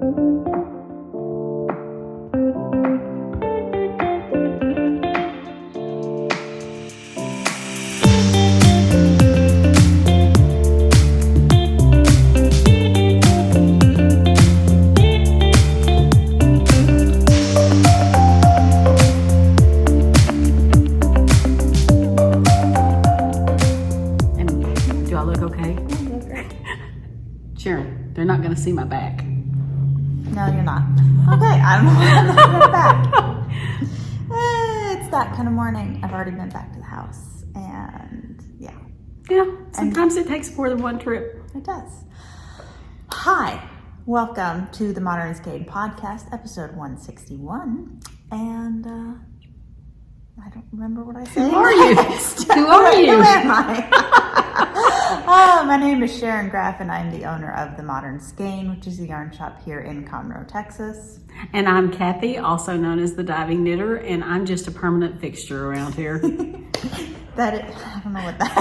Sharon, they're not going to see my back. No, you're not. Okay, I'm back. It's that kind of morning. I've already been back to the house, and yeah. Yeah, sometimes it takes more than one trip. It does. Hi, welcome to the Sandnesgarn podcast, episode 161, and I don't remember what I said. Who are you? Who are you? Who am I? My name is Sharon Graff, and I'm the owner of the Sandnesgarn, which is a yarn shop here in Conroe, Texas. And I'm Cathie, also known as the Diving Knitter, and I'm just a permanent fixture around here. I don't know what that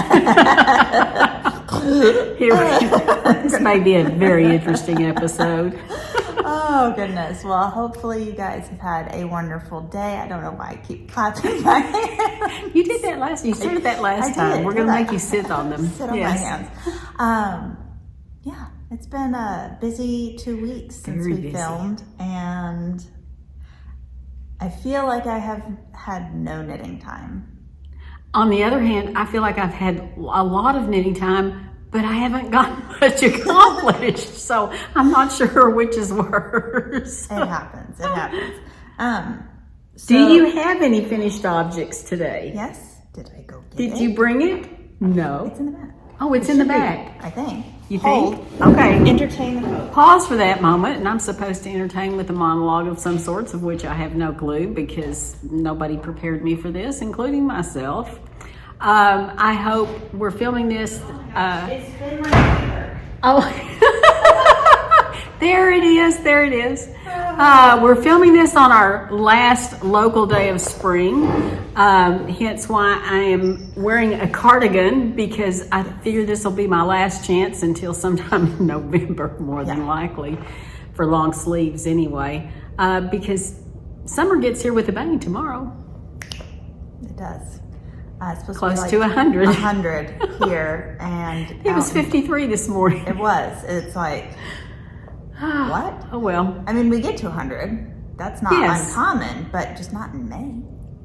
This may be a very interesting episode. Oh, goodness. Well, hopefully you guys have had a wonderful day. I don't know why I keep clapping my hands. You did that you started that last time. We're going to make you sit on them. Sit on my hands. Yeah, it's been a busy 2 weeks since we filmed, and I feel like I have had no knitting time. On the other hand, I feel like I've had a lot of knitting time, but I haven't gotten much accomplished, so I'm not sure which is worse. It happens. Do you have any finished objects today? Yes. Did I go get it? Did you bring it? No. It's in the back. Oh, it's in the back. I think. You think? Okay. Entertain the host. Pause for that moment, and I'm supposed to entertain with a monologue of some sorts, of which I have no clue because nobody prepared me for this, including myself. I hope we're filming this. It's been my finger. Oh, there it is. We're filming this on our last local day of spring. Hence why I am wearing a cardigan, because I figure this will be my last chance until sometime in November, more than likely, for long sleeves anyway, because summer gets here with a bang tomorrow. It does. It's supposed Close to be like 100. 100 here, and it was 53 this morning. It was. It's like, what? Oh well. I mean, we get to 100. That's not uncommon, but just not in May.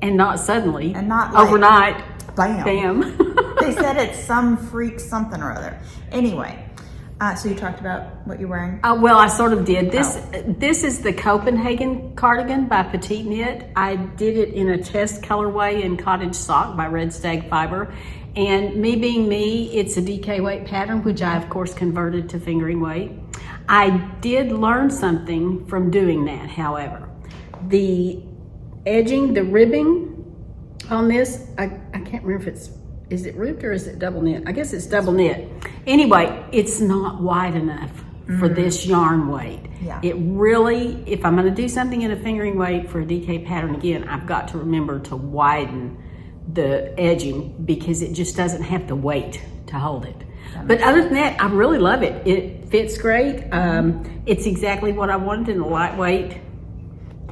And not suddenly. And not like, overnight. Bam. They said it's some freak something or other. Anyway, so you talked about what you're wearing? Well, I sort of did. This is the Copenhagen cardigan by Petite Knit. I did it in a chest colorway in Cottage sock by Red Stag Fiber. And me being me, it's a DK weight pattern, which I, of course, converted to fingering weight. I did learn something from doing that, however. The edging, the ribbing on this, I can't remember if is it ribbed or is it double knit? I guess it's double knit. Anyway, it's not wide enough for this yarn weight. Yeah. It really, if I'm gonna do something in a fingering weight for a DK pattern, again, I've got to remember to widen the edging because it just doesn't have the weight to hold it. But other than that, I really love it. It fits great. It's exactly what I wanted in a lightweight,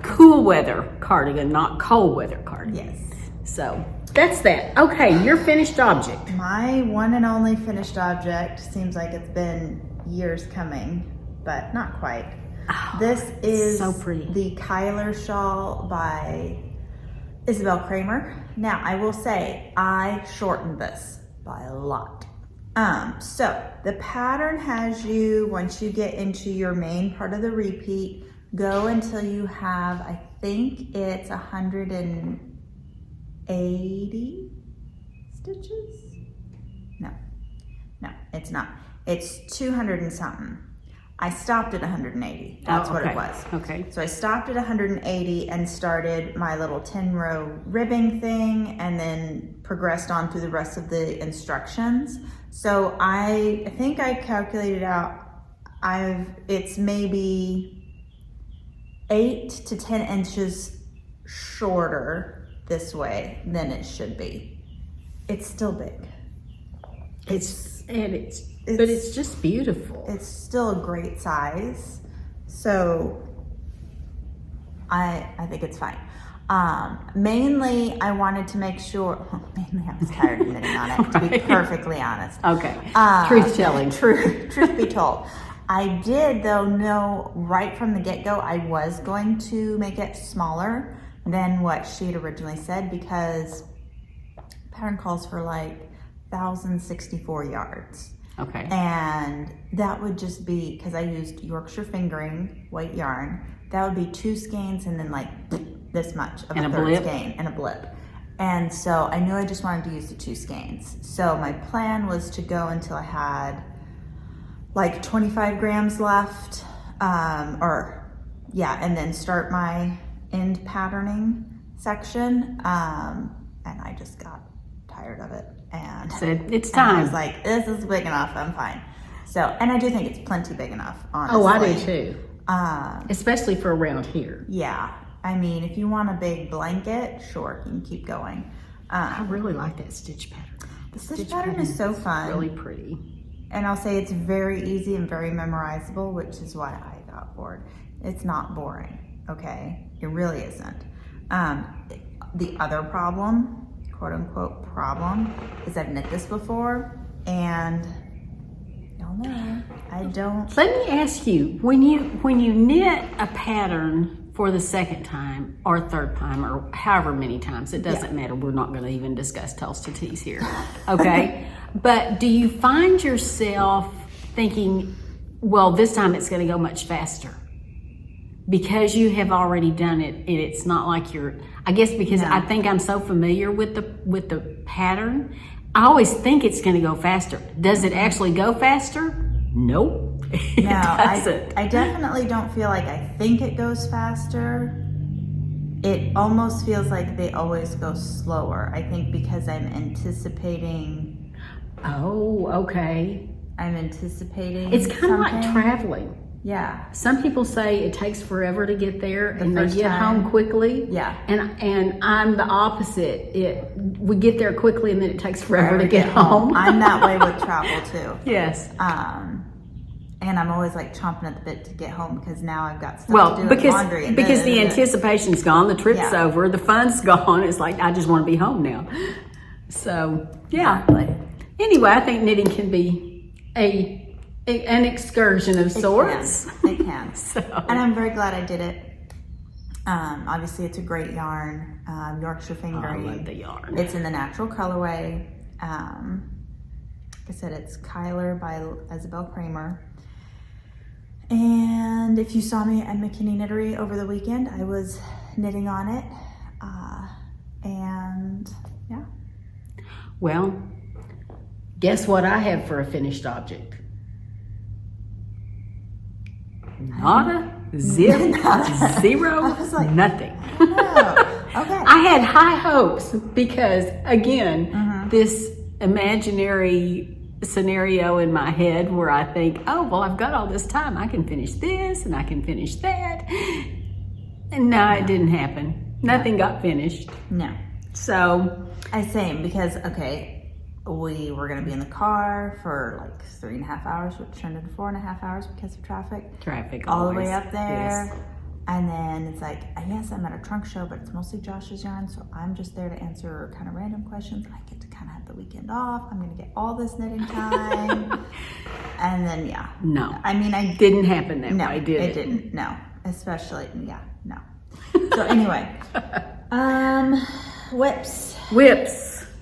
cool weather cardigan, not cold weather cardigan. Yes. So that's that. Okay, your finished object. My one and only finished object, seems like it's been years coming, but not quite. Oh, this is so pretty. The Kyler shawl by Isabell Kramer. Now, I will say, I shortened this by a lot. So the pattern has you, once you get into your main part of the repeat, go until you have, I think it's 180 stitches? No, it's not. It's 200 and something. I stopped at 180. That's what it was. Okay. So I stopped at 180 and started my little 10-row ribbing thing, and then progressed on through the rest of the instructions. So I think I calculated out, it's maybe 8 to 10 inches shorter this way than it should be. It's still big. But it's just beautiful. It's still a great size. So I think it's fine. Mainly I wanted to make sure, mainly I was tired of knitting on it, to be perfectly honest. Okay, truth telling. Truth be told. I did though know right from the get-go I was going to make it smaller than what she had originally said, because pattern calls for like 1,064 yards. Okay. And that would just be, because I used Yorkshire fingering white yarn, that would be 2 skeins and then like this much of and a a third blip. skein and a blip. And so I knew I just wanted to use the 2 skeins. So my plan was to go until I had like 25 grams left, and then start my end patterning section. And I just got tired of it and said, it's time. I was like, this is big enough, I'm fine. So, and I do think it's plenty big enough, honestly. Oh, I do too. Especially for around here. Yeah. I mean, if you want a big blanket, sure, you can keep going. I really like that stitch pattern. The stitch pattern is so fun. Really pretty. And I'll say it's very easy and very memorizable, which is why I got bored. It's not boring, okay? It really isn't. The other problem, quote unquote problem, is I've knit this before, and y'all know, I don't. Let me ask you, when you knit a pattern for the second time or third time or however many times, it doesn't matter. We're not going to even discuss tails to tees here, okay? But do you find yourself thinking, well, this time it's going to go much faster? Because you have already done it, and it's not like you're, I guess because I think I'm so familiar with the pattern, I always think it's going to go faster. Does it actually go faster? Nope. It doesn't. I definitely don't feel like I think it goes faster. It almost feels like they always go slower. I think because I'm anticipating. Oh, okay. I'm anticipating. It's kind of like traveling. Yeah. Some people say it takes forever to get there and they first get time. home quickly. Yeah. And I'm the opposite. We get there quickly and then it takes forever to get home. I'm that way with travel too. Yes. And I'm always like chomping at the bit to get home because now I've got stuff to do with laundry. And because the anticipation's gone, the trip's over, the fun's gone. It's like, I just want to be home now. So, yeah. Exactly. Anyway, I think knitting can be an excursion of sorts. It can. So. And I'm very glad I did it. Obviously, it's a great yarn. Yorkshire fingering. I love the yarn. It's in the natural colorway. Like I said, it's Kyler by Isabell Kramer. And if you saw me at McKinney Knittery over the weekend, I was knitting on it. And yeah. Well, guess what I have for a finished object? Nada, zero, nothing. Oh, okay. I had high hopes because, again, this imaginary scenario in my head where I think, oh, well, I've got all this time. I can finish this and I can finish that. And no, it didn't happen. Nothing got finished. No. So. Same, because, okay, we were going to be in the car for like 3.5 hours, which turned into 4.5 hours because of traffic. All the way up there. Yes. And then it's like, yes, I'm at a trunk show, but it's mostly Josh's yarn, so I'm just there to answer kind of random questions. I get to kind of have the weekend off. I'm going to get all this knitting time. And then, yeah. No. I mean, I didn't happen that way, did it? It didn't. No. Especially, no. So anyway, whips.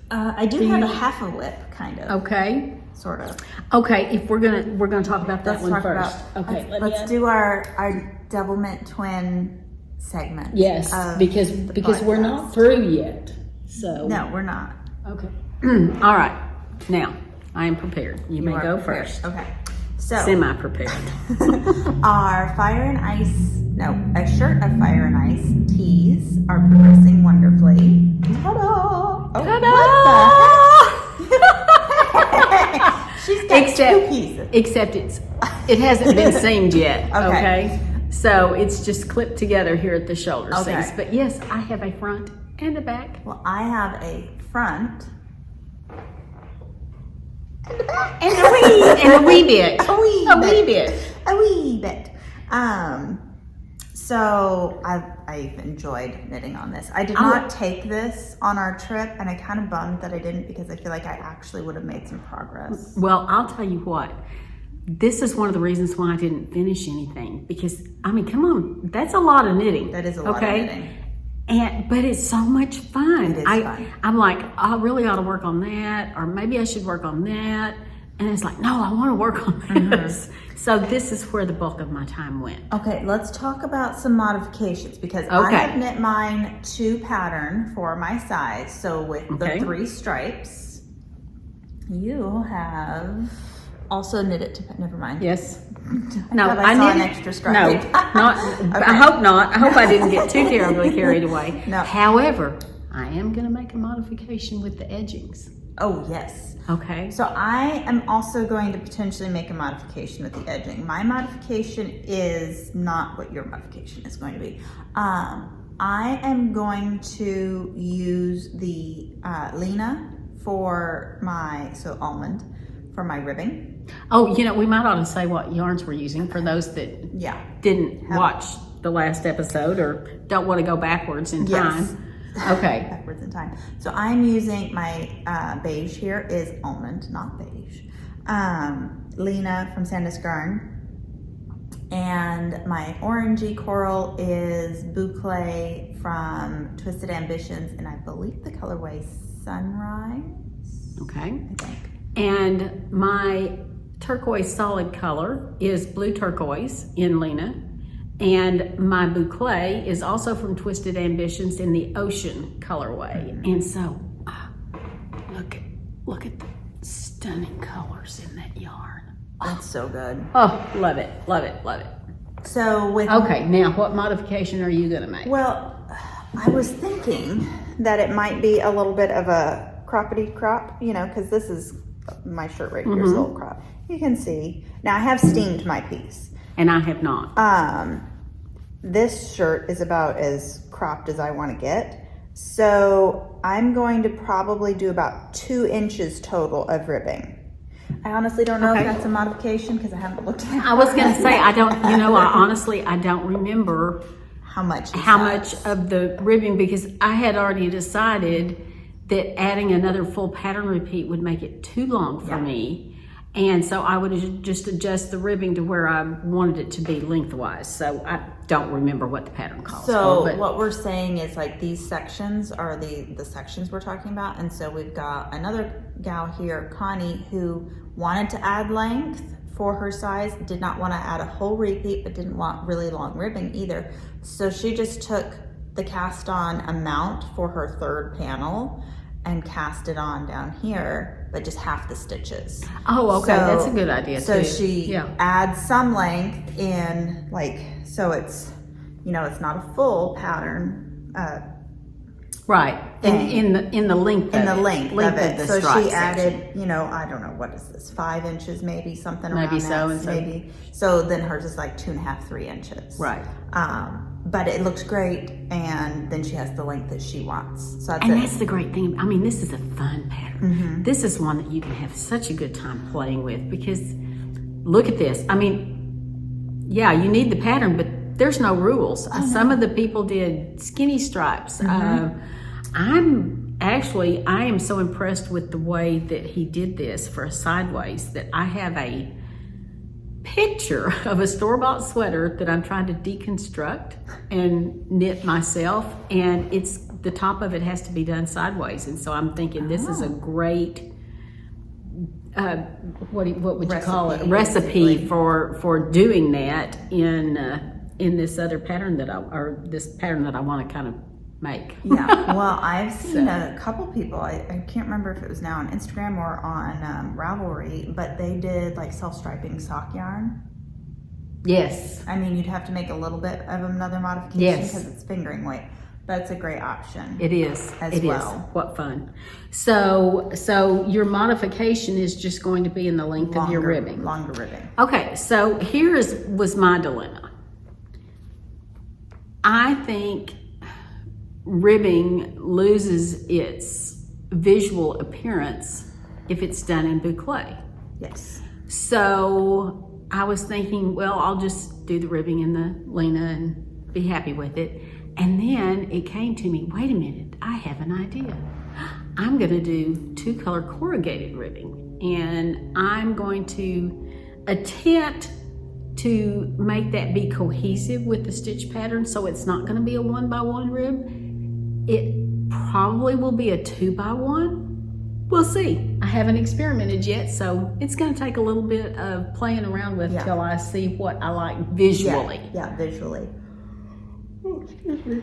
I do have a half a whip, kind of. Okay. Sort of. Okay, if we're gonna talk about that one first. Okay, let's do our double mint twin segment. Yes, because we're not through yet. So no, we're not. Okay. All right. Now I am prepared. You may go prepared. first. Okay. So semi-prepared. Our fire and ice. No, a shirt of fire and ice tees are progressing wonderfully. Ta-da! Oh, Ta-da! She's got 2 pieces. Except it hasn't been seamed yet. Okay. So it's just clipped together here at the shoulder seams. But yes, I have a front and a back. Well, I have a front and a back. And a wee bit. A wee bit. So I've enjoyed knitting on this. I did not take this on our trip, and I kind of bummed that I didn't, because I feel like I actually would have made some progress. Well, I'll tell you what. This is one of the reasons why I didn't finish anything, because I mean, come on, that's a lot of knitting. That is a lot of knitting. But it's so much fun. It is fun. I'm like, I really ought to work on that, or maybe I should work on that. And it's like, no, I want to work on this. So this is where the bulk of my time went. Okay, let's talk about some modifications, because I have knit mine to pattern for my size. So with the 3 stripes, you have also knit it to, never mind. Yes. No, I saw an extra stripe. No, not, I hope not. I hope I didn't get too terribly carried away. No. However, I am going to make a modification with the edgings. Oh, yes. Okay. So I am also going to potentially make a modification with the edging. My modification is not what your modification is going to be. I am going to use the Lena for my, Almond, for my ribbing. Oh, you know, we might ought to say what yarns we're using for those that didn't watch the last episode or don't want to go backwards in time. Okay. Backwards in time. So I'm using my beige here is Almond, not beige. Lena from Sandnesgarn. And my orangey coral is Boucle from Twisted Ambitions, and I believe the colorway Sunrise. Okay. I think. And my turquoise solid color is blue turquoise in Lena. And my boucle is also from Twisted Ambitions in the ocean colorway. And so, look at the stunning colors in that yarn. That's so good. Oh, love it, love it, love it. So with okay, now what modification are you gonna make? Well, I was thinking that it might be a little bit of a croppity crop, you know, because this is my shirt right here is a little crop. You can see. Now I have steamed my piece. And I have not. This shirt is about as cropped as I want to get. So I'm going to probably do about 2 inches total of ribbing. I honestly don't know if that's a modification, because I haven't looked at it. I was going to say, I don't, you know, I don't remember how much of the ribbing, because I had already decided that adding another full pattern repeat would make it too long for me. And so I would just adjust the ribbing to where I wanted it to be lengthwise. So I don't remember what the pattern calls for. So what we're saying is, like, these sections are the sections we're talking about. And so we've got another gal here, Connie, who wanted to add length for her size, did not want to add a whole repeat, but didn't want really long ribbing either. So she just took the cast on amount for her 3rd panel and cast it on down here, but just half the stitches. Oh, okay, that's a good idea too. So she adds some length in, like, so it's, you know, it's not a full pattern. Right, in the length of it. The so stripe she added, section. you know, I don't know, what is this, 5 inches maybe, something maybe around so, that. Maybe. So then hers is like 2.5, 3 inches. Right. But it looks great, and then she has the length that she wants. So that's the great thing. I mean, this is a fun pattern. This is one that you can have such a good time playing with, because look at this. I mean, yeah, you need the pattern, but there's no rules. Some of the people did skinny stripes. I am so impressed with the way that he did this for a sideways that I have a picture of a store-bought sweater that I'm trying to deconstruct and knit myself, and it's the top of it has to be done sideways, and so I'm thinking this is a great what would you call it, recipe for doing that in this other pattern this pattern that I want to kind of make. Yeah, well, I've seen a couple people, I can't remember if it was now on Instagram or on Ravelry, but they did like self-striping sock yarn. Yes. I mean, you'd have to make a little bit of another modification because it's fingering weight, but it's a great option. It is. It is. What fun. So your modification is just going to be in the length of your ribbing. Longer ribbing. Okay, so was my dilemma. I think ribbing loses its visual appearance if it's done in boucle. Yes. So I was thinking, well, I'll just do the ribbing and the Lena and be happy with it. And then it came to me, wait a minute, I have an idea. I'm gonna do 2-color corrugated ribbing, and I'm going to attempt to make that be cohesive with the stitch pattern, so it's not gonna be a 1x1 rib. It probably will be a 2x1. We'll see. I haven't experimented yet, so it's gonna take a little bit of playing around with till I see what I like visually. Yeah, visually. Oh, excuse me.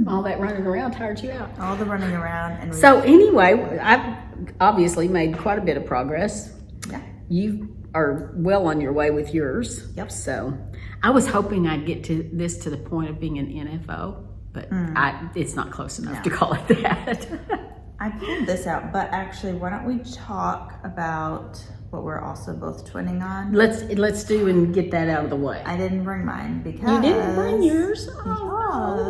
All that running around tired you out. All the running around. And so anyway, I've obviously made quite a bit of progress. Yeah. You are well on your way with yours. Yep. So I was hoping I'd get to the point of being an NFO, but it's not close enough to call it that. I pulled this out, but actually, why don't we talk about what we're also both twinning on? Let's do and get that out of the way. I didn't bring mine because you didn't bring yours.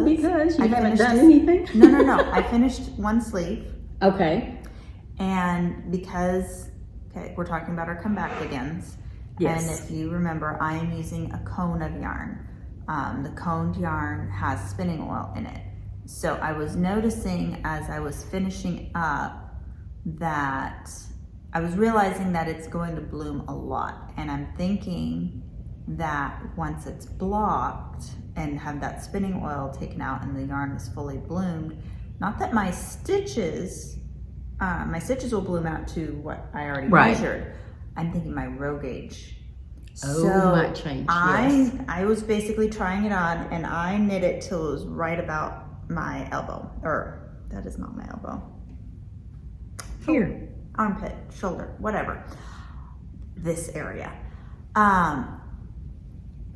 Because you haven't done anything. No. I finished one sleeve. Okay. And because we're talking about our Comebackigan's. Yes. And if you remember, I am using a cone of yarn. The coned yarn has spinning oil in it. So I was noticing as I was finishing up that I was realizing that it's going to bloom a lot. And I'm thinking that once it's blocked and have that spinning oil taken out and the yarn is fully bloomed, not that my stitches will bloom out to what I already measured. I'm thinking my row gauge. Might change. I was basically trying it on, and I knit it till it was right about my elbow, or that is not my elbow. Here. Armpit, shoulder, whatever. This area.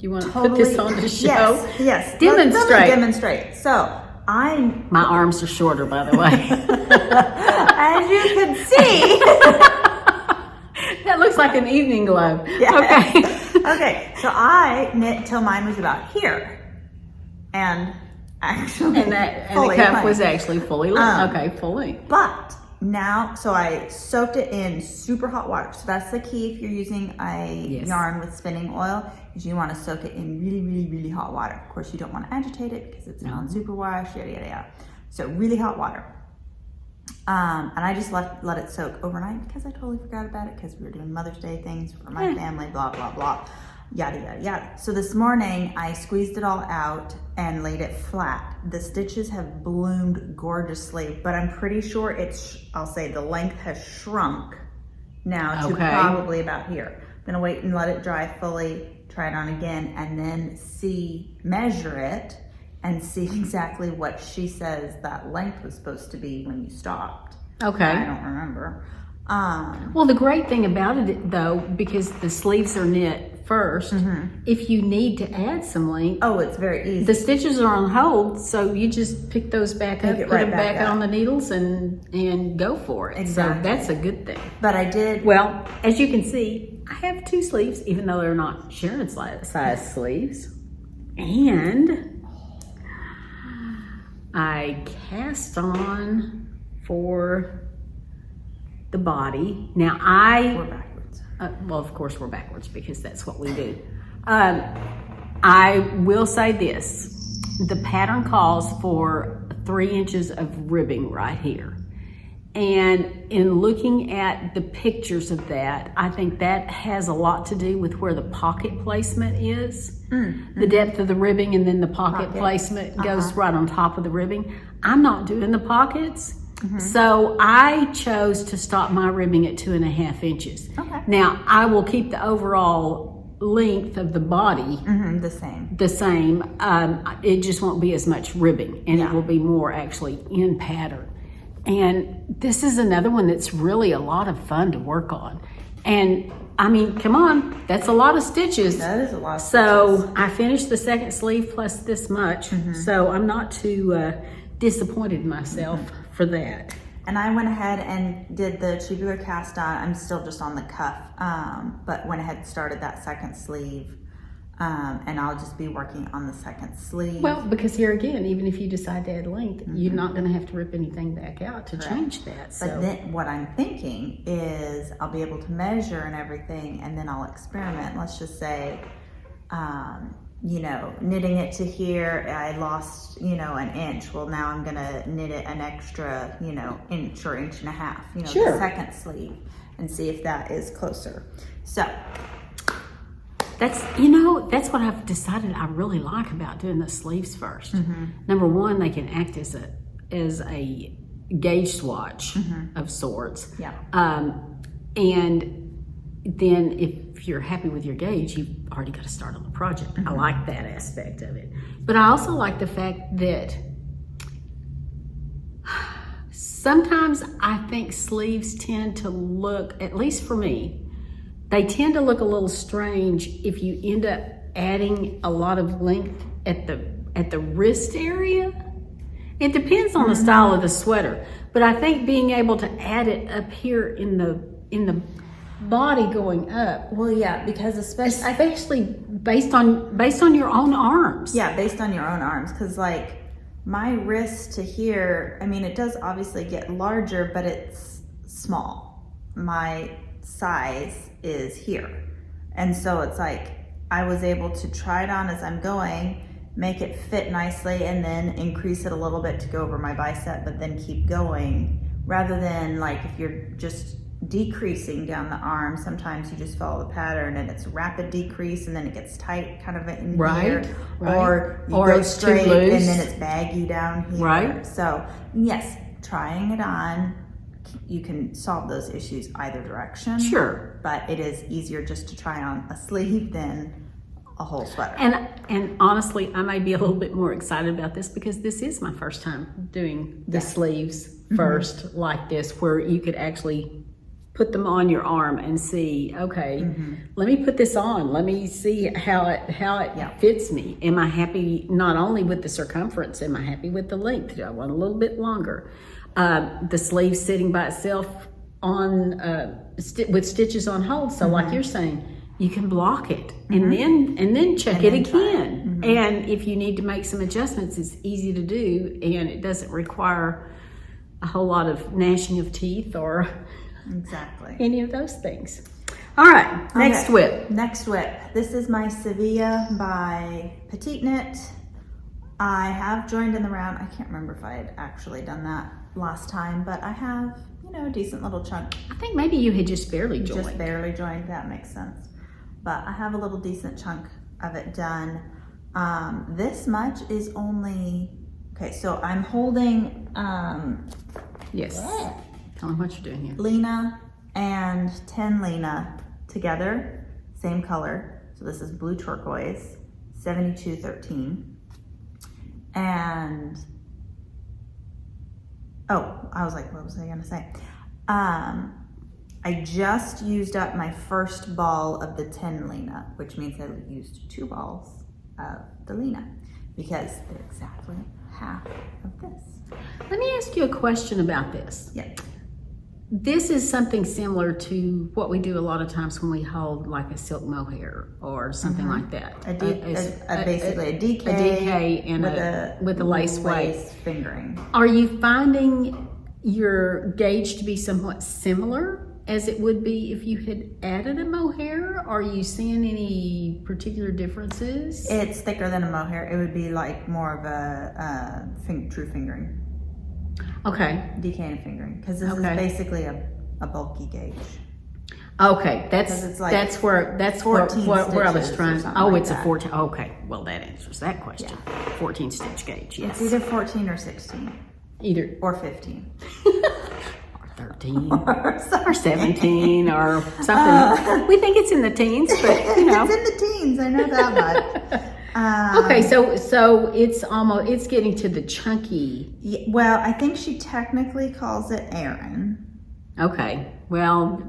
You want to put this on the show? Yes. Demonstrate. Let me demonstrate. So my arms are shorter, by the way. As you can see. That looks like an evening glove. Yes. Okay. Okay. So I knit till mine was about here, and actually, and the cuff was actually fully length. Okay, fully. But now, so I soaked it in super hot water. So that's the key if you're using a yarn with spinning oil, is you want to soak it in really, really, really hot water. Of course, you don't want to agitate it because it's non-superwash, yada, yada, yada. So really hot water. And I just let it soak overnight because I totally forgot about it because we were doing Mother's Day things for my family, blah, blah, blah, yada, yada, yada. So this morning I squeezed it all out and laid it flat. The stitches have bloomed gorgeously, but I'm pretty sure I'll say the length has shrunk now to probably about here. I'm gonna wait and let it dry fully, try it on again, and then measure it and see exactly what she says that length was supposed to be when you stopped. Okay. I don't remember. Well, the great thing about it, though, because the sleeves are knit first, if you need to add some length, it's very easy. The stitches are on hold, so you just pick those back up, put them back on the needles, and go for it. Exactly. So that's a good thing. But I did. Well, as you can see, I have 2 sleeves, even though they're not Sharon's size sleeves, and I cast on for the body. Now we're backwards. Well, of course we're backwards because that's what we do. I will say this: the pattern calls for 3 inches of ribbing right here. And in looking at the pictures of that, I think that has a lot to do with where the pocket placement is. The depth of the ribbing, and then the pocket placement goes right on top of the ribbing. I'm not doing the pockets. So I chose to stop my ribbing at 2.5 inches. Okay. Now I will keep the overall length of the body the same. It just won't be as much ribbing, and it will be more actually in pattern. And this is another one that's really a lot of fun to work on. And I mean, come on, that's a lot of stitches. That is a lot of stitches. I finished the second sleeve plus this much. So I'm not too disappointed in myself for that. And I went ahead and did the tubular cast on. I'm still just on the cuff, but went ahead and started that second sleeve And I'll just be working on the second sleeve. Well, because here again, even if you decide to add length, you're not going to have to rip anything back out to change that. So. But then what I'm thinking is I'll be able to measure and everything, and then I'll experiment. Let's just say, you know, knitting it to here, I lost, you know, an inch. Well, now I'm gonna knit it an extra, you know, inch or inch and a half, you know, the second sleeve, and see if that is closer. So that's, you know, that's what I've decided I really like about doing the sleeves first. Number one, they can act as a gauge swatch of sorts. Yeah. And then if you're happy with your gauge, you've already got to start on the project. I like that aspect of it. But I also like the fact that sometimes I think sleeves tend to look, at least for me, they tend to look a little strange if you end up adding a lot of length at the wrist area. It depends on the style of the sweater, but I think being able to add it up here in the body going up. Well, yeah, because especially based on your own arms. Yeah, based on your own arms, because like my wrist to here, I mean, it does obviously get larger, but it's small. My size is here, and so it's like I was able to try it on as I'm going, make it fit nicely, and then increase it a little bit to go over my bicep, but then keep going, rather than like if you're just decreasing down the arm, sometimes you just follow the pattern and it's rapid decrease and then it gets tight kind of in here, or you go straight and then it's baggy down here. Right. So yes, trying it on, you can solve those issues either direction. Sure. But it is easier just to try on a sleeve than a whole sweater. And honestly, I may be a little bit more excited about this because this is my first time doing the sleeves first like this, where you could actually put them on your arm and see, okay, let me put this on. Let me see how it fits me. Am I happy not only with the circumference, am I happy with the length? Do I want a little bit longer? The sleeve sitting by itself on with stitches on hold. So like you're saying, you can block it and then check it again. And if you need to make some adjustments, it's easy to do, and it doesn't require a whole lot of gnashing of teeth or any of those things. All right, next whip. Next whip. This is my Sevilla by Petite Knit. I have joined in the round. I can't remember if I had actually done that last time, but I have, you know, a decent little chunk. I think maybe you had just barely joined. Just barely joined, that makes sense. But I have a little decent chunk of it done. This much is only, okay, so I'm holding, yes. Tell them what you're doing here. Lena and Tynn Lena together, same color. So this is blue turquoise, 7213. And, oh, I was like, what was I gonna say? I just used up my first ball of the Tynn Lena, which means I used 2 balls of the Lena because they're exactly half of this. Let me ask you a question about this. Yeah. This is something similar to what we do a lot of times when we hold like a silk mohair or something like that. Basically a DK. A DK and with a lace weight. Fingering. Are you finding your gauge to be somewhat similar as it would be if you had added a mohair? Are you seeing any particular differences? It's thicker than a mohair. It would be like more of a true fingering. Okay. DK and fingering, because this is basically a bulky gauge. Okay, that's where I was trying. Oh, like it's that. a 14. Okay, well that answers that question. 14 stitch gauge. Yes. It's either 14 or 16. Either or 15. Or 13 or 17 or something. We think it's in the teens, but you know. It's in the teens. I know that much. Okay, so it's getting to the chunky. Yeah, well, I think she technically calls it Aaron. Okay, well,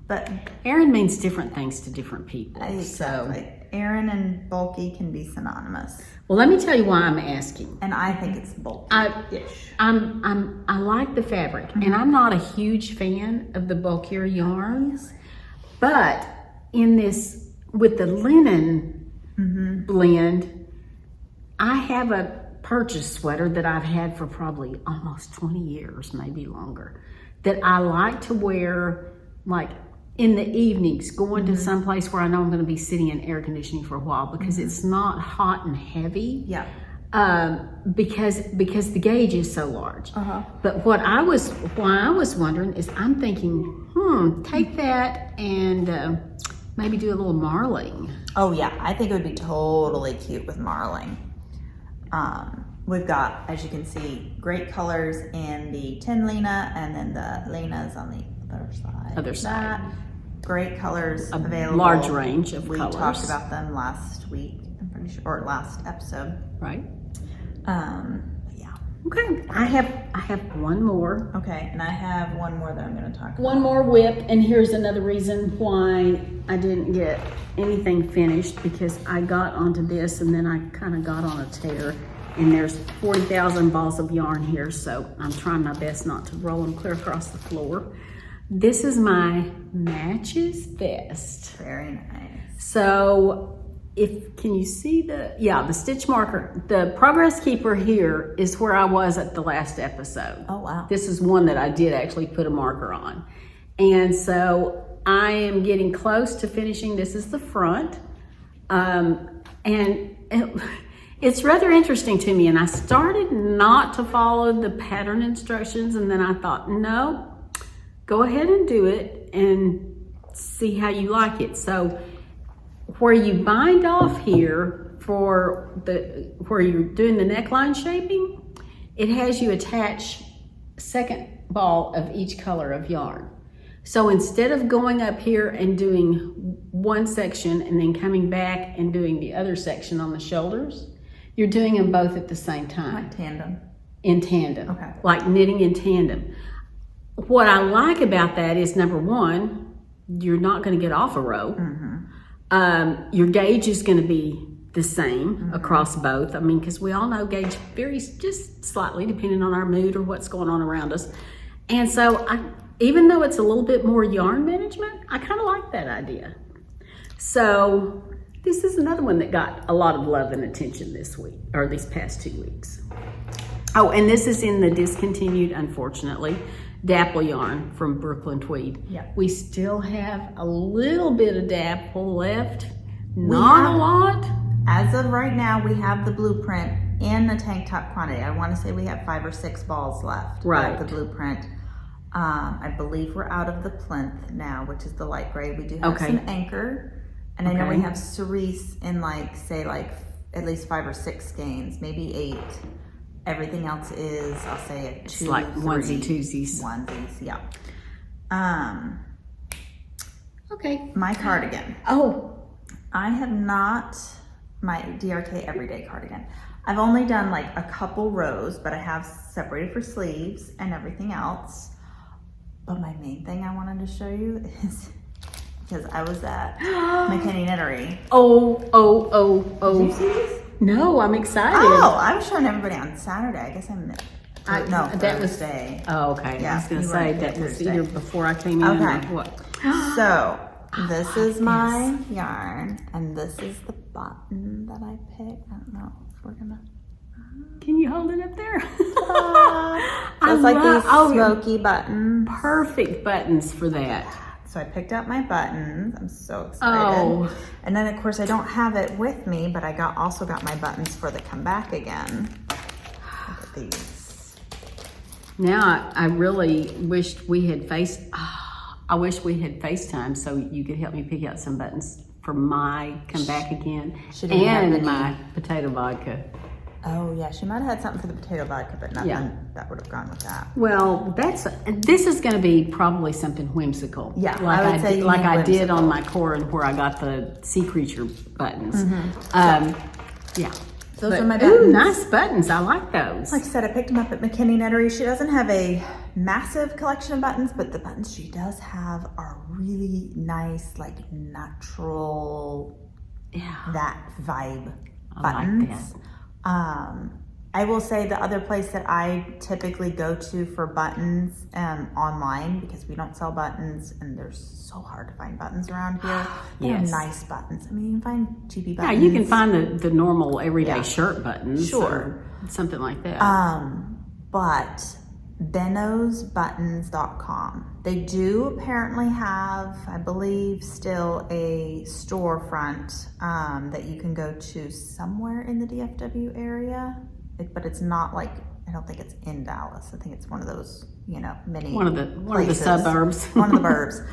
but Aaron means different things to different people. Exactly. So Aaron and bulky can be synonymous. Well, let me tell you why I'm asking. And I think it's bulky. I like the fabric, and I'm not a huge fan of the bulkier yarns, but in this with the linen. blend. I have a purchase sweater that I've had for probably almost 20 years, maybe longer, that I like to wear like in the evenings, going to some place where I know I'm going to be sitting in air conditioning for a while, because it's not hot and heavy. Yeah. Because the gauge is so large. But why I was wondering is, I'm thinking, take that and maybe do a little marling. Oh yeah, I think it would be totally cute with marling. We've got, as you can see, great colors in the Tynn Lena, and then the Lena's on the other side. Great colors available. Large range of colors. We talked about them last week, I'm pretty sure, or last episode. Right. Yeah. Okay. I have one more. Okay, and I have one more that I'm going to talk about. One more whip, and here's another reason why I didn't get anything finished, because I got onto this and then I kind of got on a tear, and there's 40,000 balls of yarn here, so I'm trying my best not to roll them clear across the floor. This is my Matches Vest. Very nice. So can you see the stitch marker? The progress keeper here is where I was at the last episode. Oh, wow. This is one that I did actually put a marker on. And so I am getting close to finishing. This is the front. It's rather interesting to me. And I started not to follow the pattern instructions. And then I thought, no, go ahead and do it and see how you like it. So where you bind off here where you're doing the neckline shaping, it has you attach second ball of each color of yarn. So instead of going up here and doing one section and then coming back and doing the other section on the shoulders, you're doing them both at the same time. Like tandem. In tandem. Okay. Like knitting in tandem. What I like about that is, number one, you're not going to get off a row. Your gauge is going to be the same across both. I mean, because we all know gauge varies just slightly depending on our mood or what's going on around us. And so even though it's a little bit more yarn management, I kind of like that idea. So this is another one that got a lot of love and attention this week, or these past 2 weeks. Oh, and this is in the discontinued, unfortunately, Dapple yarn from Boucle and Tweed. Yeah. We still have a little bit of Dapple left, not a lot. As of right now, we have the blueprint in the tank top quantity. I want to say we have 5 or 6 balls left. Right. Of the blueprint. I believe we're out of the Plinth now, which is the light gray. We do have some anchor. And I know we have cerise in say at least 5 or 6 skeins, maybe 8. Everything else is, I'll say, a 2, It's like 3 onesie-twosies. Onesies, yeah. Okay. My cardigan. Oh, I have not, my DRK Everyday Cardigan. I've only done like a couple rows, but I have separated for sleeves and everything else. But my main thing I wanted to show you is, because I was at McKinney Knittery. Oh. Did you see these? No, I'm excited. Oh, I was showing everybody on Saturday. I guess that was Thursday. Oh, okay. Yeah, I was going to you say weren't that there was Thursday. either before I came in Okay. or what. So, this is my yarn, and this is the button that I picked. I don't know if we're gonna... Can you hold it up there? It's like these smoky buttons. Perfect buttons for that. So I picked up my buttons. I'm so excited. Oh. And then of course I don't have it with me, but I also got my buttons for the Comebackigan. Look at these. Now I really wished we had I wish we had FaceTime so you could help me pick out some buttons for my Comebackigan and my potato vodka. Oh yeah, she might have had something for the potato vodka, but nothing that would have gone with that. Well, this is going to be probably something whimsical. Yeah, like I would say I did on my core and where I got the sea creature buttons. Yeah. Those are my buttons. Ooh, nice buttons. I like those. Like I said, I picked them up at McKinney Knittery. She doesn't have a massive collection of buttons, but the buttons she does have are really nice, like natural, that vibe buttons. I like that. I will say the other place that I typically go to for buttons online, because we don't sell buttons and they're so hard to find buttons around here. They're nice buttons. I mean, you can find cheapy buttons. Yeah, you can find the normal everyday Yeah. shirt buttons. Sure. Or something like that. But benosbuttons.com. They do apparently have, I believe, still a storefront that you can go to somewhere in the DFW area. But it's not like, I don't think it's in Dallas. I think it's one of those, mini one of the suburbs. One of the burbs.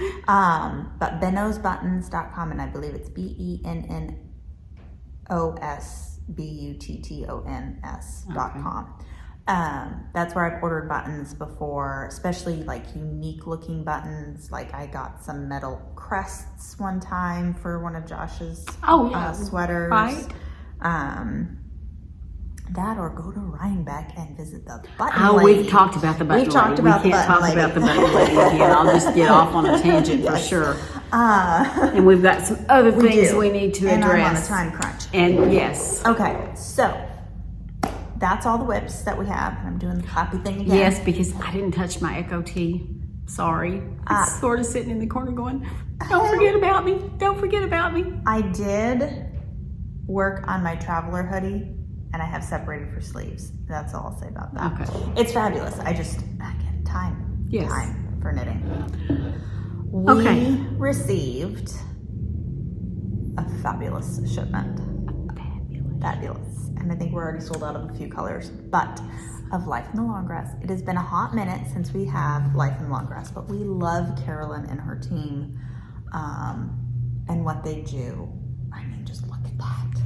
But benosbuttons.com, and I believe it's BENNOSBUTTONS.com. That's where I've ordered buttons before, especially like unique looking buttons. Like I got some metal crests one time for one of Josh's sweaters. Right. That, or go to Rhinebeck and visit the button lady. We've talked about the button lady. We can't talk about the button lady again. I'll just get off on a tangent for sure. And we've got some other things we need to address. And I'm on a time crunch. And yes. Okay, so that's all the whips that we have. I'm doing the clappy thing again. Yes, because I didn't touch my Echo T. Sorry. It's sort of sitting in the corner going, don't forget about me. Don't forget about me. I did work on my traveler hoodie, and I have separated for sleeves. That's all I'll say about that. Okay. It's fabulous. Again, time. Yes. Time for knitting. We received a fabulous shipment. Fabulous. And I think we're already sold out of a few colors, but of Life in the Long Grass. It has been a hot minute since we have Life in the Long Grass, but we love Carolyn and her team and what they do. I mean, just look at that.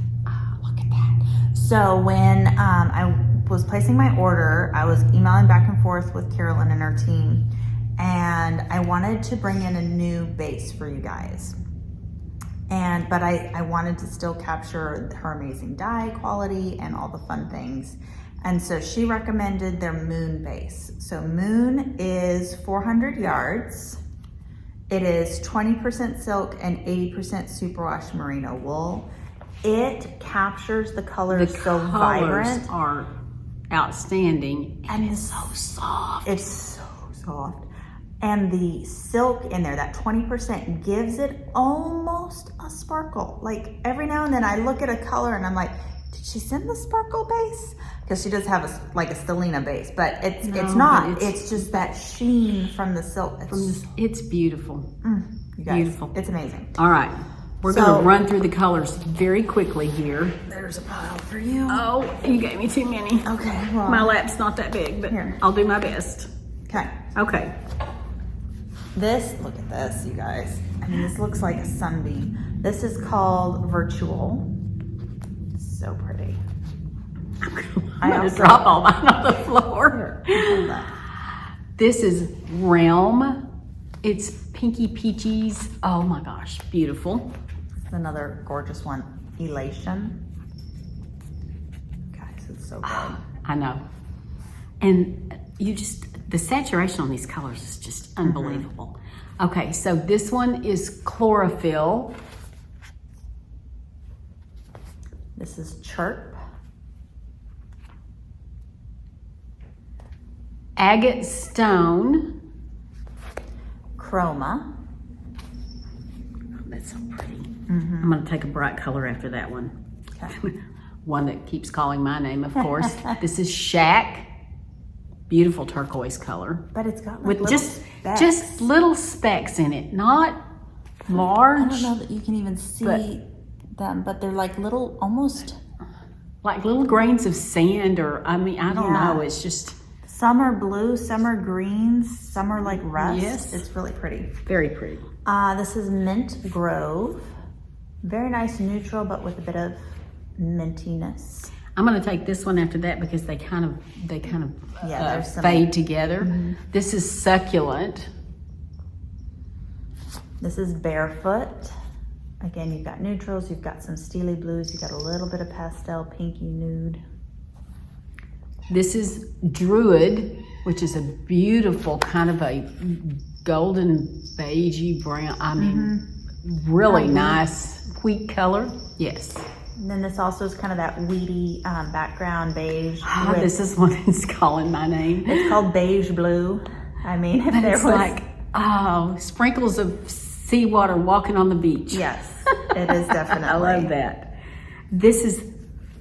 Look at that. So when I was placing my order, I was emailing back and forth with Carolyn and her team, and I wanted to bring in a new base for you guys. But I wanted to still capture her amazing dye quality and all the fun things. And so she recommended their Moon base. So Moon is 400 yards. It is 20% silk and 80% superwash merino wool. It captures the colors so vibrant. The colors are outstanding. And it's so soft. It's so soft. And the silk in there, that 20%, gives it almost a sparkle. Like every now and then I look at a color and I'm like, did she send the sparkle base? Because she does have a Stellina base, but it's not. It's just that sheen from the silk. It's beautiful. You guys, beautiful. It's amazing. All right. We're going to run through the colors very quickly here. There's a pile for you. Oh, you gave me too many. Okay. Well, my lap's not that big, but here, I'll do my best. Okay. Okay. Look at this, you guys. I mean, this looks like a sunbeam. This is called Virtual. So pretty. I'm going to drop all mine on the floor. This is Realm. It's pinky peaches. Oh my gosh, beautiful. This is another gorgeous one. Elation. Guys, it's so good. I know. And the saturation on these colors is just unbelievable. Okay, so this one is Chlorophyll. This is Chirp. Agate Stone. Chroma. Oh, that's so pretty. I'm going to take a bright color after that one. Okay. One that keeps calling my name, of course. This is Shack. Beautiful turquoise color. But it's got with just little specks in it, not large. I don't know that you can even see them, but they're like little, almost like little grains of sand, or I don't know. It's just some are blue, some are greens, some are like rust. Yes, it's really pretty. Very pretty. This is Mint Grove. Very nice neutral, but with a bit of mintiness. I'm going to take this one after that because they kind of fade together. This is Succulent. This is Barefoot. Again, you've got neutrals, you've got some steely blues, you've got a little bit of pastel, pinky nude. This is Druid, which is a beautiful kind of a golden beigey brown. Really nice wheat color. Yes. And then this also is kind of that weedy background beige. This is one that's calling my name. It's called beige blue. I mean, if But there it's was... like, oh, sprinkles of seawater walking on the beach. Yes, it is definitely. I love that. This is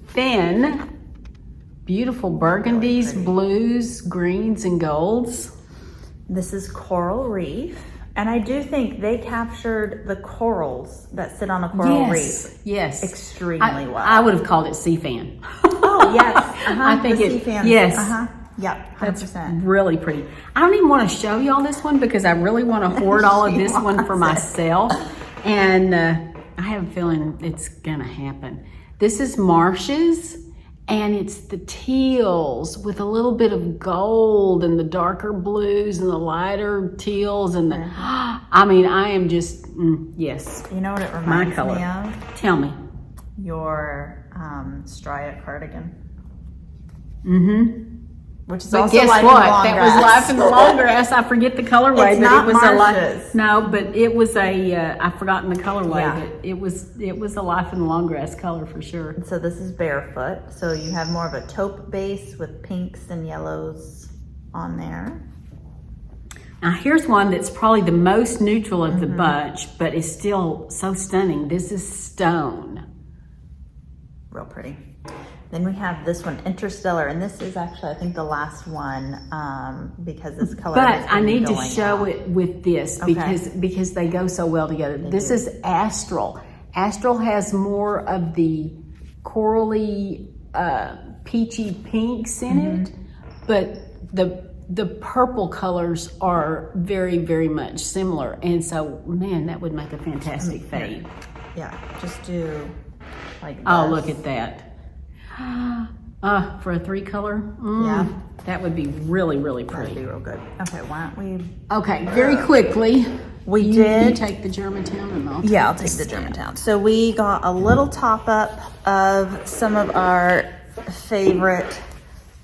thin, beautiful burgundies, Really blues, greens, and golds. This is coral reef. And I do think they captured the corals that sit on a coral reef Yes. extremely well. I would have called it sea fan. Oh, yes. I think the it, sea fans. yes. Yep, 100%. That's really pretty. I don't even want to show y'all this one because I really want to hoard all of this one for myself. And I have a feeling it's going to happen. This is Marshes, and it's the teals with a little bit of gold and the darker blues and the lighter teals. And the, I mean, I am just, yes. You know what it My reminds color. me of? Tell me. Your Striate cardigan. Which is But also guess life what? in the long That grass. was life in the long grass. I forget the colorway, It's but not it was Marshes. No, but it was a. I've forgotten the colorway, Yeah. but it was a life in the long grass color for sure. So this is barefoot. So you have more of a taupe base with pinks and yellows on there. Now here's one that's probably the most neutral of the bunch, but is still so stunning. This is Stone. Real pretty. Then we have this one, Interstellar, and this is actually, I think, the last one because this color. But has I been need to going show out. it with this because they go so well together. This is Astral. Astral has more of the corally, peachy pinks in it, but the purple colors are very, very much similar. And so, man, that would make a fantastic fade. Yeah, just do like this. Oh, look at that. For a 3-color, Yeah. that would be really, really That'd pretty. be real good. Okay, why don't we? Okay, very quickly. We You did. take the Germantown and I'll Yeah, I'll take take the the Germantown. So we got a little top up of some of our favorite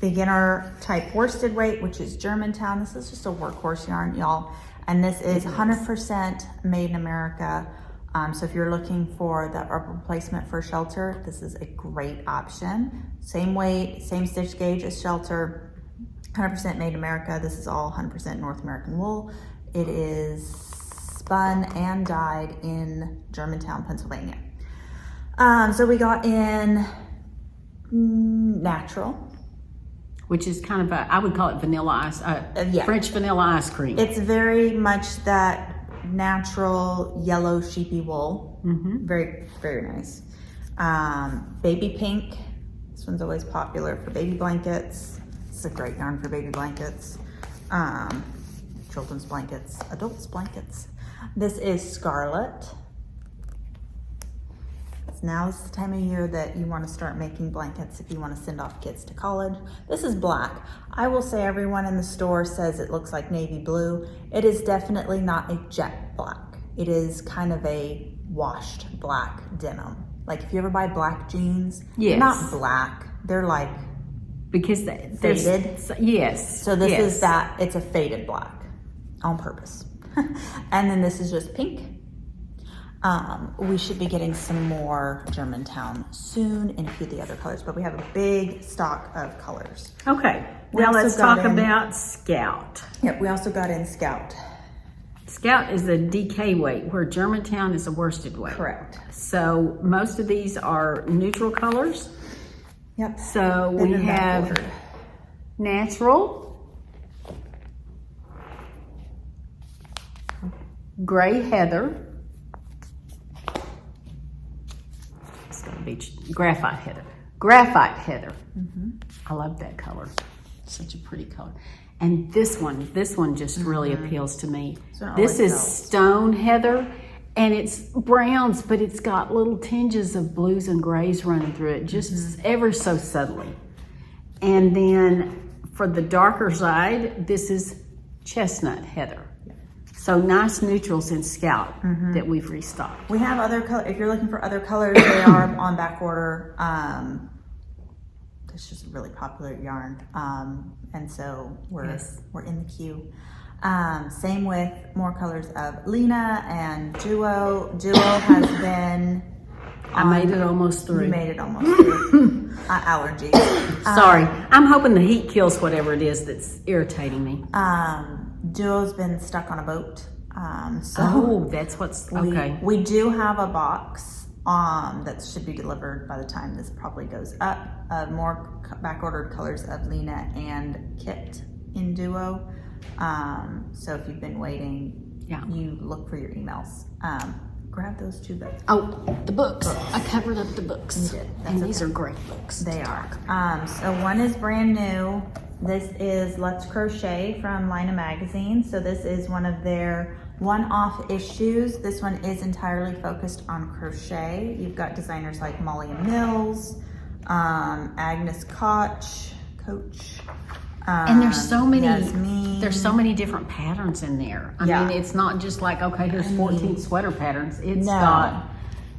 beginner type worsted weight, which is Germantown. This is just a workhorse yarn, y'all. And this is 100% made in America. So if you're looking for the replacement for shelter, this is a great option. Same weight, same stitch gauge as shelter, 100% made in America. This is all 100% North American wool. It is spun and dyed in Germantown, Pennsylvania. So we got in natural. Which is kind of I would call it vanilla ice, Yeah. French vanilla ice cream. It's very much that natural yellow sheepy wool. Very, very nice. Baby pink. This one's always popular for baby blankets. It's a great yarn for baby blankets. Children's blankets, adults blankets. This is Scarlet. Now is the time of year that you want to start making blankets if you want to send off kids to college. This is black. I will say everyone in the store says it looks like navy blue. It is definitely not a jet black. It is kind of a washed black denim. Like if you ever buy black jeans, they're not black. They're like because faded. Yes. So this is that, it's a faded black on purpose. And then this is just pink. We should be getting some more Germantown soon and a few of the other colors, but we have a big stock of colors. Okay, We now also let's got talk in- about Scout. Yeah, we also got in Scout. Scout is a DK weight, where Germantown is a worsted weight. Correct. So most of these are neutral colors. Yep. So They've we been back have ordered. natural, gray heather. It's gonna be graphite heather. Graphite heather. I love that color. Such a pretty color. And this one just really appeals to me. So This is sells. stone heather, and it's browns, but it's got little tinges of blues and grays running through it, just ever so subtly. And then for the darker side, this is chestnut heather. So nice neutrals in Scout that we've restocked. We have other color. If you're looking for other colors, they are on back order. It's just a really popular yarn, and so we're in the queue. Same with more colors of Lena and Duo. Duo has been I made it almost through. You made it almost through. Allergies. Sorry. I'm hoping the heat kills whatever it is that's irritating me. Duo's been stuck on a boat. That's what's okay. We do have a box that should be delivered by the time this probably goes up. More back-ordered colors of Lena and Kit in Duo. So if you've been waiting, you look for your emails. Grab those 2 books. The books. I covered up the books. You did. And these are great books. They are. So one is brand new. This is Let's Crochet from Lina Magazine. So this is one of their one-off issues. This one is entirely focused on crochet. You've got designers like Molly Mills, Agnes Coach. And there's so many. Yasmin. There's so many different patterns in there. I mean, it's not just like, okay, here's 14 sweater patterns. It's got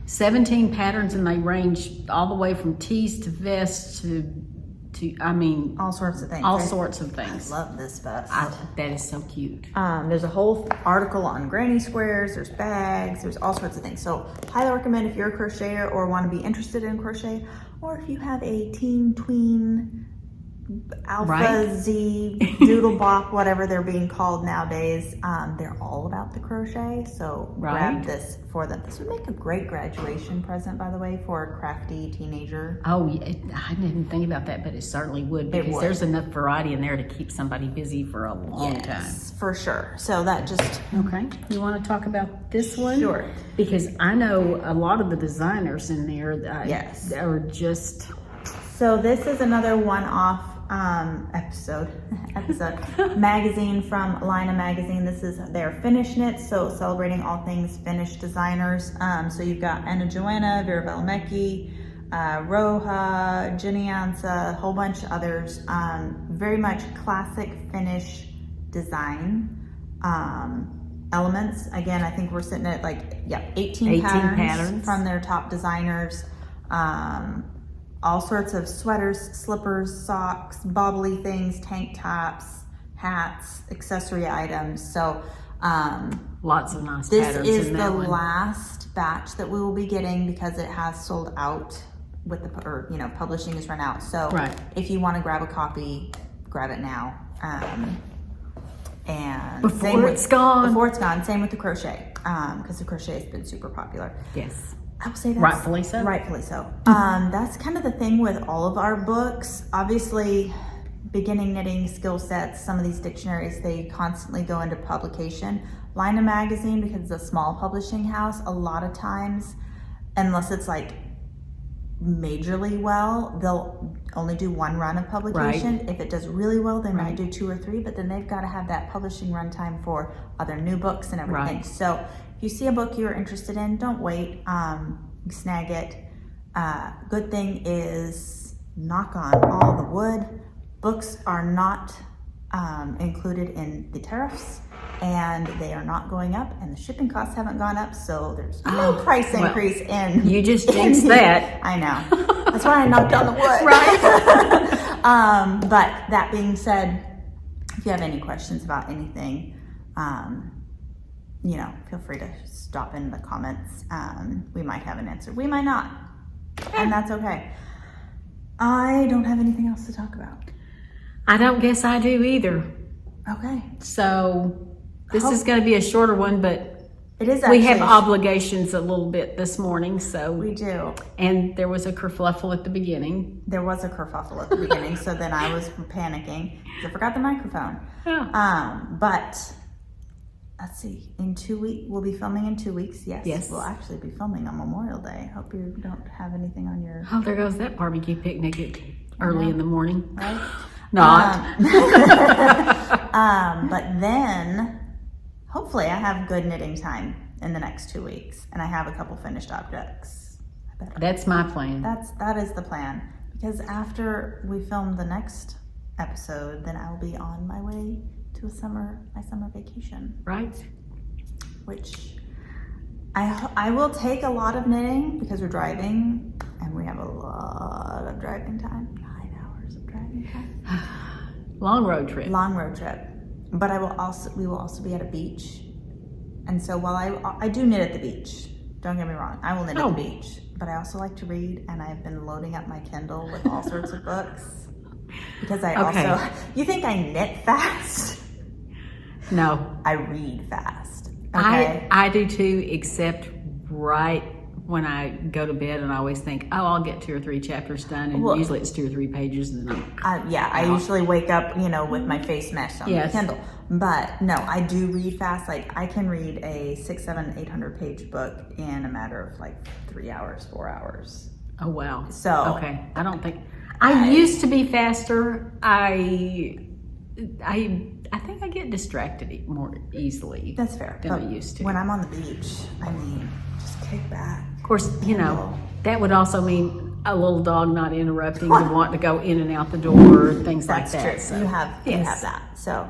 17 patterns, and they range all the way from tees to vests to all sorts of things. All sorts of things. I love this vest. That is so cute. There's a whole article on granny squares. There's bags. There's all sorts of things. So highly recommend if you're a crocheter or want to be interested in crochet, or if you have a teen, tween, Alpha, Z, Doodle Bop, whatever they're being called nowadays. They're all about the crochet, so grab this for them. This would make a great graduation present, by the way, for a crafty teenager. I didn't think about that, but it certainly would, because there's enough variety in there to keep somebody busy for a long time. Yes, for sure. So that just... Okay. You want to talk about this one? Sure. Because I know a lot of the designers in there are just... So this is another one-off episode magazine from Lina Magazine. This is their Finnish knits, so celebrating all things Finnish designers. So you've got Anna Joanna, Vera Velmäki, Roha, Jenny Ansa, a whole bunch of others. Very much classic Finnish design elements. Again, I think we're sitting at 18 patterns from their top designers. All sorts of sweaters, slippers, socks, bobbly things, tank tops, hats, accessory items. So lots of nice patterns. This is the last batch that we will be getting, because it has sold out with publishing has run out. So if you want to grab a copy, grab it now. And before it's gone. Same with the crochet, because the crochet has been super popular. Yes. I would say that's rightfully so. Rightfully so. That's kind of the thing with all of our books. Obviously, beginning knitting skill sets, some of these dictionaries, they constantly go into publication. Lina Magazine, because it's a small publishing house, a lot of times, unless it's like majorly well, they'll only do one run of publication. If it does really well, they might do 2 or 3, but then they've got to have that publishing run time for other new books and everything. So if you see a book you're interested in, don't wait. Snag it. Good thing is, knock on all the wood, books are not included in the tariffs, and they are not going up, and the shipping costs haven't gone up, so there's no price increase in. You just jinxed that. I know. That's why I knocked on the wood. But that being said, if you have any questions about anything, feel free to stop in the comments. We might have an answer. We might not. And that's okay. I don't have anything else to talk about. I don't guess I do either. Okay. So this is going to be a shorter one, but it is. We have obligations a little bit this morning, so we do. And there was a kerfluffle at the beginning. So then I was panicking because I forgot the microphone. But let's see. In 2 weeks, we'll be filming in 2 weeks. Yes. We'll actually be filming on Memorial Day. Hope you don't have anything on your. Oh, there goes that barbecue picnic early in the morning. Right. Not. But then, hopefully, I have good knitting time in the next 2 weeks, and I have a couple finished objects. That's my plan. That is the plan, because after we film the next episode, then I'll be on my way to my summer vacation. Right. Which I will take a lot of knitting, because we're driving, and we have a lot of driving time. 9 hours of driving time. Long road trip. But we will also be at a beach. And so while I do knit at the beach, don't get me wrong, I will knit at the beach, but I also like to read, and I've been loading up my Kindle with all sorts of books. Because I also, you think I knit fast? No. I read fast. Okay? I do too, except right when I go to bed, and I always think, oh, I'll get 2 or 3 chapters done, and usually it's 2 or 3 pages, and then I usually wake up, with my face meshed on the Kindle. But no, I do read fast. Like, I can read a 600, 700, 800 page book in a matter of like 3 hours, 4 hours. Oh, wow. So okay, I don't think I used to be faster. I think I get distracted more easily. That's fair. Than I used to. When I'm on the beach, just kick back. Of course, that would also mean a little dog not interrupting and want to go in and out the door, things like that. That's true. So, you have that. So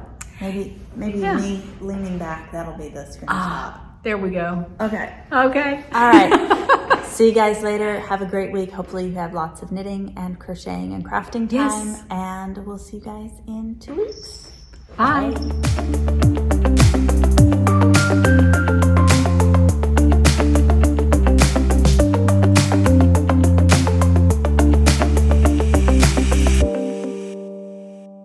maybe me leaning back, that'll be the screen top. There we go. Okay. All right. See you guys later. Have a great week. Hopefully you have lots of knitting and crocheting and crafting time. Yes. And we'll see you guys in 2 weeks. Bye.